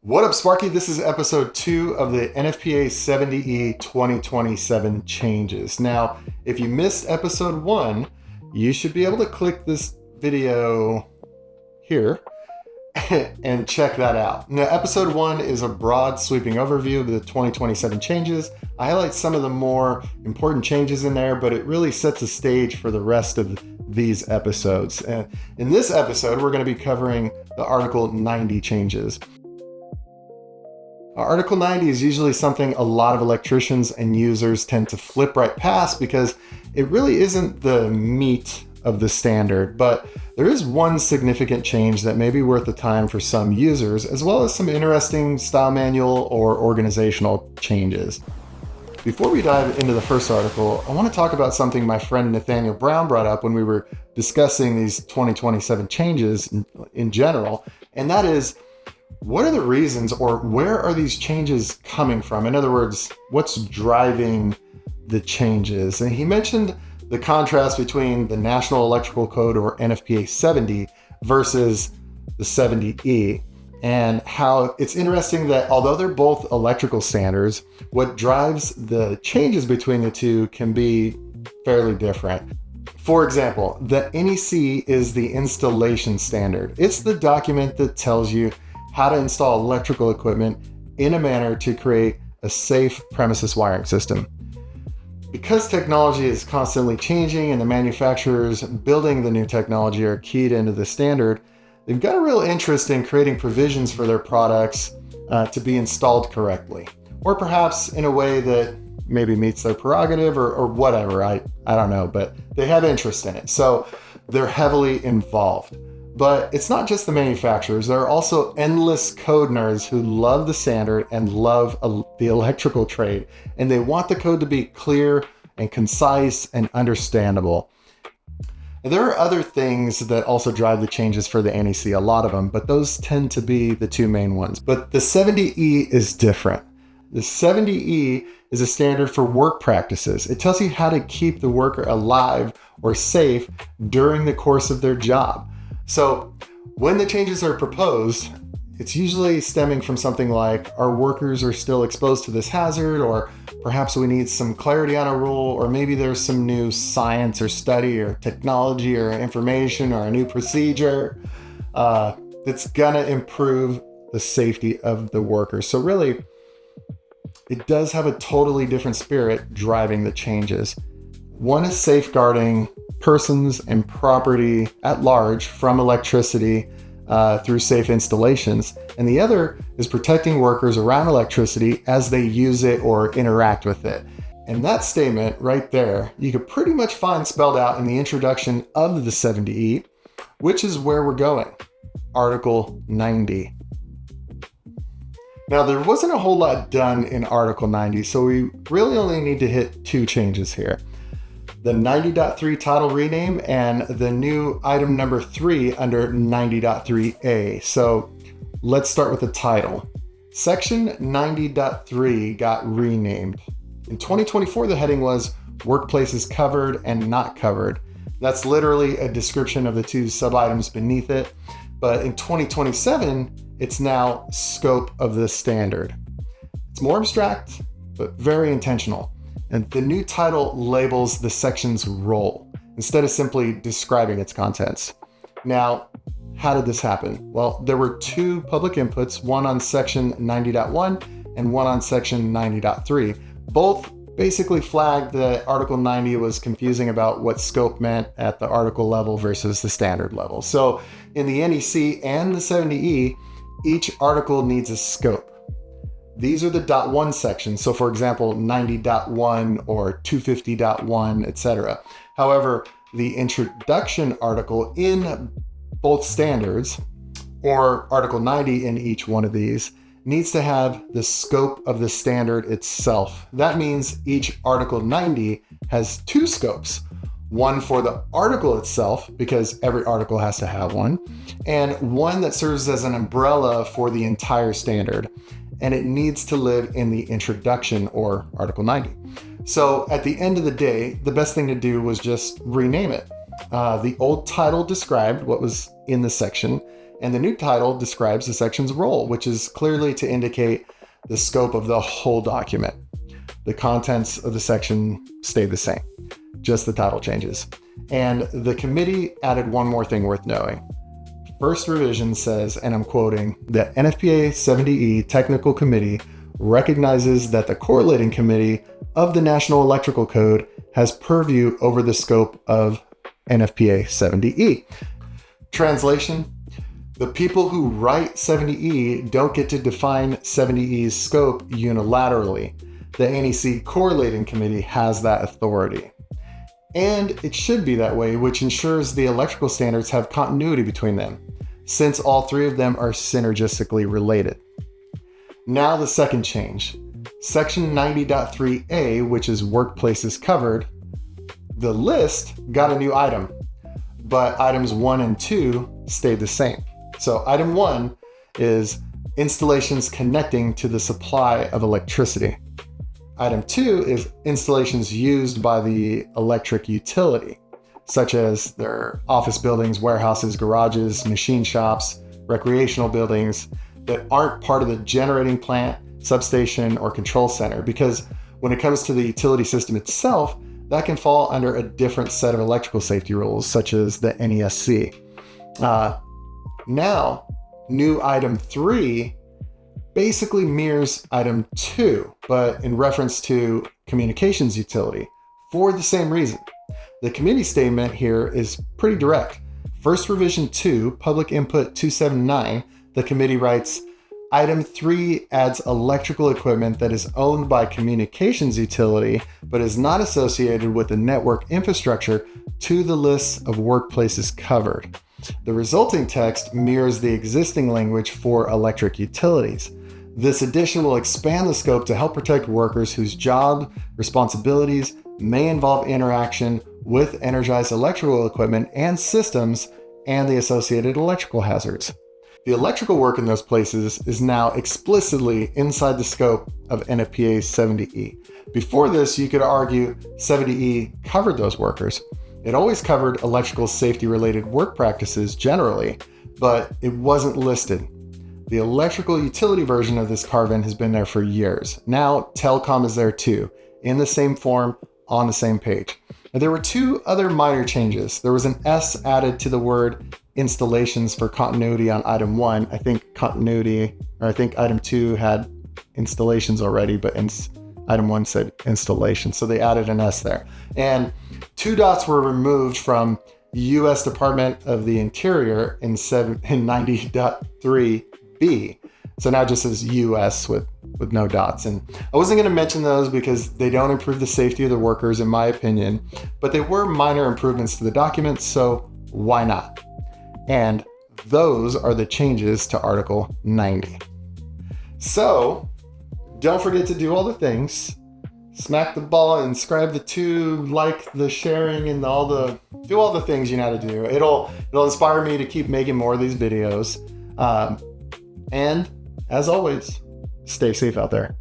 What up, Sparky? This is episode 2 of the NFPA 70E 2027 changes. Now, if you missed episode 1, you should be able to click this video here and check that out. Now, episode 1 is a broad sweeping overview of the 2027 changes. I highlight some of the more important changes in there, but it really sets the stage for the rest of these episodes. And in this episode, we're going to be covering the Article 90 changes. Article 90 is usually something a lot of electricians and users tend to flip right past because it really isn't the meat of the standard, but there is one significant change that may be worth the time for some users, as well as some interesting style manual or organizational changes. Before we dive into the first article, I want to talk about something my friend Nathaniel brought up when we were discussing these 2027 changes in general, and that is, what are the reasons, or where are these changes coming from? In other words, what's driving the changes? And he mentioned the contrast between the National Electrical Code, or NFPA 70, versus the 70E, and how it's interesting that although they're both electrical standards, what drives the changes between the two can be fairly different. For example, the NEC is the installation standard. It's the document that tells you how to install electrical equipment in a manner to create a safe premises wiring system. Because technology is constantly changing and the manufacturers building the new technology are keyed into the standard, they've got a real interest in creating provisions for their products to be installed correctly, or perhaps in a way that maybe meets their prerogative or whatever. I don't know, but they have interest in it. So they're heavily involved. But it's not just the manufacturers. There are also endless code nerds who love the standard and love the electrical trade. And they want the code to be clear and concise and understandable. And there are other things that also drive the changes for the NEC, a lot of them, but those tend to be the two main ones. But the 70E is different. The 70E is a standard for work practices. It tells you how to keep the worker alive or safe during the course of their job. So when the changes are proposed, it's usually stemming from something like, our workers are still exposed to this hazard, or perhaps we need some clarity on a rule, or maybe there's some new science or study or technology or information or a new procedure that's gonna improve the safety of the workers. So really, it does have a totally different spirit driving the changes. One is safeguarding persons and property at large from electricity through safe installations, and the other is protecting workers around electricity as they use it or interact with it. And that statement right there, you could pretty much find spelled out in the introduction of the 70E, which is where we're going, Article 90. Now, there wasn't a whole lot done in Article 90, so we really only need to hit two changes here. The 90.3 title rename and the new item number 3 under 90.3A. So let's start with the title. Section 90.3 got renamed. In 2024, the heading was Workplaces Covered and Not Covered. That's literally a description of the two sub-items beneath it. But in 2027, it's now Scope of the Standard. It's more abstract, but very intentional. And the new title labels the section's role instead of simply describing its contents. Now, how did this happen? Well, there were two public inputs, one on section 90.1 and one on section 90.3. Both basically flagged that Article 90 was confusing about what scope meant at the article level versus the standard level. So in the NEC and the 70E, each article needs a scope. These are the .1 sections. So for example, 90.1 or 250.1, etc. However, the introduction article in both standards, or Article 90 in each one of these, needs to have the scope of the standard itself. That means each Article 90 has two scopes. One for the article itself, because every article has to have one, and one that serves as an umbrella for the entire standard. And it needs to live in the introduction, or Article 90. So at the end of the day, the best thing to do was just rename it. The old title described what was in the section, And the new title describes the section's role, which is clearly to indicate the scope of the whole document. The contents of the section stayed the same, just the title changes. And the committee added one more thing worth knowing. First revision says, and I'm quoting, the NFPA 70E Technical Committee recognizes that the correlating committee of the National Electrical Code has purview over the scope of NFPA 70E. Translation: the people who write 70E don't get to define 70E's scope unilaterally. The NEC correlating committee has that authority. And it should be that way, which ensures the electrical standards have continuity between them, since all three of them are synergistically related. Now the second change. Section 90.3A, which is workplaces covered, the list got a new item, but items 1 and 2 stayed the same. So item 1 is installations connecting to the supply of electricity. Item 2 is installations used by the electric utility, such as their office buildings, warehouses, garages, machine shops, recreational buildings that aren't part of the generating plant, substation, or control center, because when it comes to the utility system itself, that can fall under a different set of electrical safety rules, such as the NESC. Now, new item 3 basically mirrors item 2, but in reference to communications utility, for the same reason. The committee statement here is pretty direct. First revision 2, public input 279, the committee writes, item 3 adds electrical equipment that is owned by communications utility, but is not associated with the network infrastructure to the list of workplaces covered. The resulting text mirrors the existing language for electric utilities. This addition will expand the scope to help protect workers whose job responsibilities may involve interaction with energized electrical equipment and systems and the associated electrical hazards. The electrical work in those places is now explicitly inside the scope of NFPA 70E. Before this, you could argue 70E covered those workers. It always covered electrical safety-related work practices generally, but it wasn't listed. The electrical utility version of this carve-in has been there for years. Now, telecom is there too, in the same form, on the same page. Now, there were 2 other minor changes. There was an S added to the word installations for continuity on item 1. I think item 2 had installations already, but item 1 said installation. So they added an S there. And 2 dots were removed from U.S. Department of the Interior in 90.3B. So now it just says U.S. with no dots. And I wasn't going to mention those because they don't improve the safety of the workers, in my opinion, but they were minor improvements to the document, so why not? And those are the changes to Article 90. So don't forget to do all the things. Smack the ball and subscribe like the sharing and do all the things you know how to do. It'll inspire me to keep making more of these videos. And as always, stay safe out there.